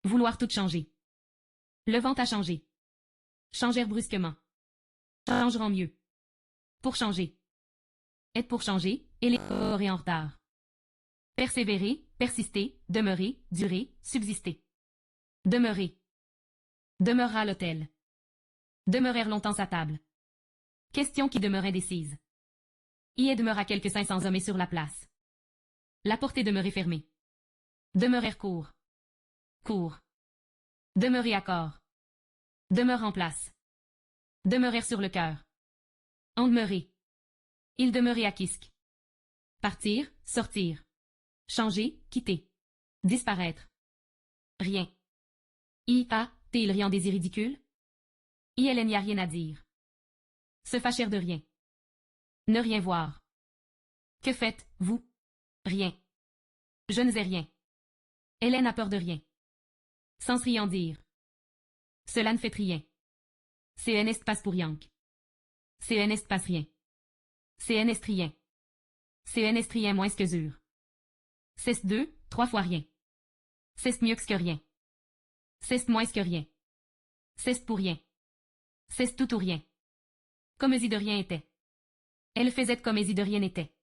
Vouloir tout changer. Le vent a changé. Changèrent brusquement. Changeront mieux. Pour changer. Être pour changer, et les auraient en retard. Persévérer, persister, demeurer, durer, subsister. Demeurer. Demeura à l'hôtel. Demeurèrent longtemps à table. Question qui demeurait indécise. Y demeura quelques 500 hommes et sur la place. La porte est demeurée fermée. Demeurèrent court. Court. Demeurer à corps. Demeure en place. Demeurèrent sur le cœur. En demeurer. Il demeurait à Kisk. Partir, sortir. Changer, quitter. Disparaître. Rien. Il riant des ridicules. Il n'y a rien à dire. Se fâchèrent de rien. Ne rien voir. Que faites, vous? Rien. Je ne sais rien. Hélène a peur de rien. Sans rien dire. Cela ne fait rien. C'est un est passe pour yank. C'est un est passe rien. C'est un est rien. C'est un est rien moins que zure. C'est 2, 3 fois rien. C'est mieux que rien. C'est moins que rien. C'est pour rien. C'est tout ou rien. Comme si de rien était. Elle faisait comme si de rien n'était.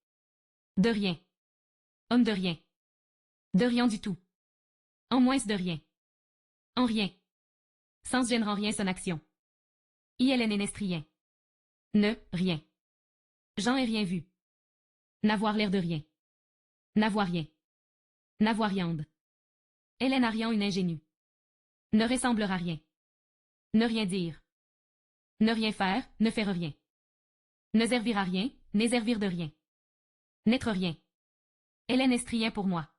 De rien. Homme de rien. De rien du tout. En moins de rien. En rien. Sans gêner en rien son action. N'est rien. Ne, rien. J'en ai rien vu. N'avoir l'air de rien. N'avoir rien. N'avoir riande. Hélène a rien une ingénue. Ne ressemblera rien. Ne rien dire. Ne rien faire, ne faire rien. Ne servir à rien, ne servir de rien. N'être rien. Hélène est rien pour moi.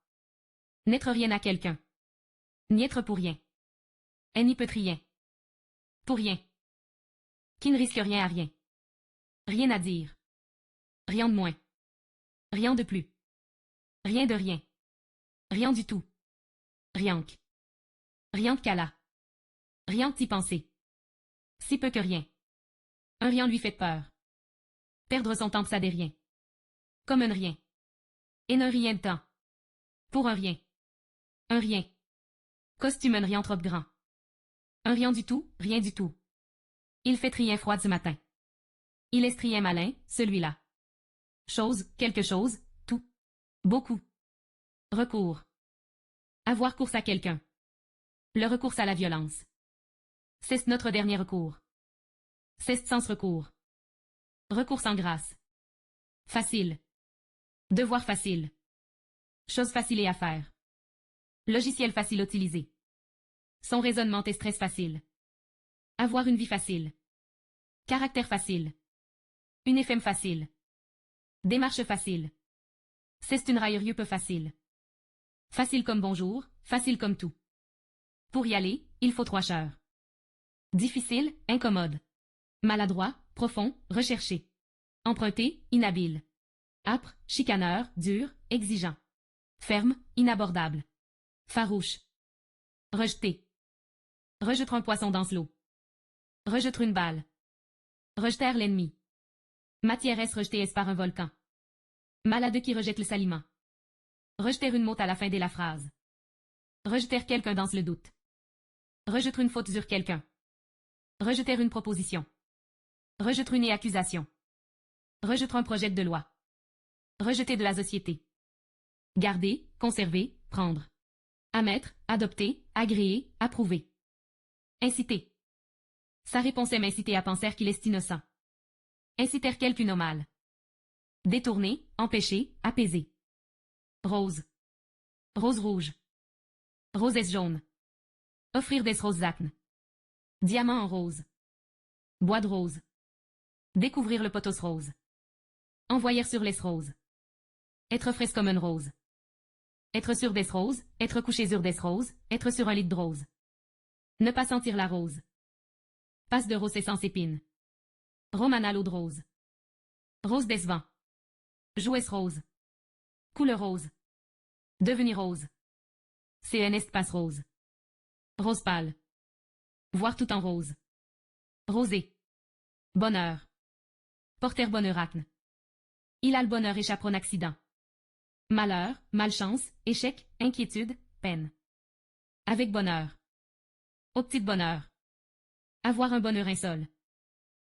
N'être rien à quelqu'un. N'y être pour rien. Elle n'y peut rien. Pour rien. Qui ne risque rien à rien. Rien à dire. Rien de moins. Rien de plus. Rien de rien. Rien du tout. Rien que. Rien qu'à là. Rien d'y penser. Si peu que rien. Un rien lui fait peur. Perdre son temps ça des rien. Comme un rien. Et ne rien de temps. Pour un rien. Un rien. Costume un rien trop grand. Un rien du tout, rien du tout. Il fait rien froid ce matin. Il est rien malin, celui-là. Chose, quelque chose, tout. Beaucoup. Recours. Avoir course à quelqu'un. Le recours à la violence. C'est notre dernier recours. C'est sans recours. Recours sans grâce. Facile. Devoir facile. Chose facile à faire. Logiciel facile à utiliser. Son raisonnement est stress facile. Avoir une vie facile. Caractère facile. Une FM facile. Démarche facile. C'est une raillerie peu facile. Facile comme bonjour, facile comme tout. Pour y aller, il faut 3 heures. Difficile, incommode. Maladroit, profond, recherché. Emprunté, inhabile. Âpre, chicaneur, dur, exigeant. Ferme, inabordable. Farouche. Rejeté. Rejeter un poisson dans l'eau. Rejeter une balle. Rejeter l'ennemi. Matière est rejetée par un volcan. Malade qui rejette le saliment. Rejeter une mot à la fin de la phrase. Rejeter quelqu'un dans le doute. Rejeter une faute sur quelqu'un. Rejeter une proposition. Rejeter une accusation. Rejeter un projet de loi. Rejeter de la société. Garder, conserver, prendre. Admettre, adopter, agréer, approuver. Inciter. Sa réponse est m'inciter à penser qu'il est innocent. Inciter quelqu'un au mal. Détourner, empêcher, apaiser. Rose. Rose rouge. Rosette jaune. Offrir des roses acnes. Diamant en rose. Bois de rose. Découvrir le potos rose. Envoyer sur les roses. Être frais comme une rose. Être sur des roses, être couché sur des roses, être sur un lit de rose. Ne pas sentir la rose. Passe de rose et sans épines. Romane à l'eau de rose. Rose décevant. Jouesse rose. Couleur rose. Devenir rose. C'est un espace rose. Rose pâle. Voir tout en rose. Rosé. Bonheur. Porter bonheur acne. Il a le bonheur échappe en accident. Malheur, malchance, échec, inquiétude, peine. Avec bonheur. Au petit bonheur. Avoir un bonheur insol.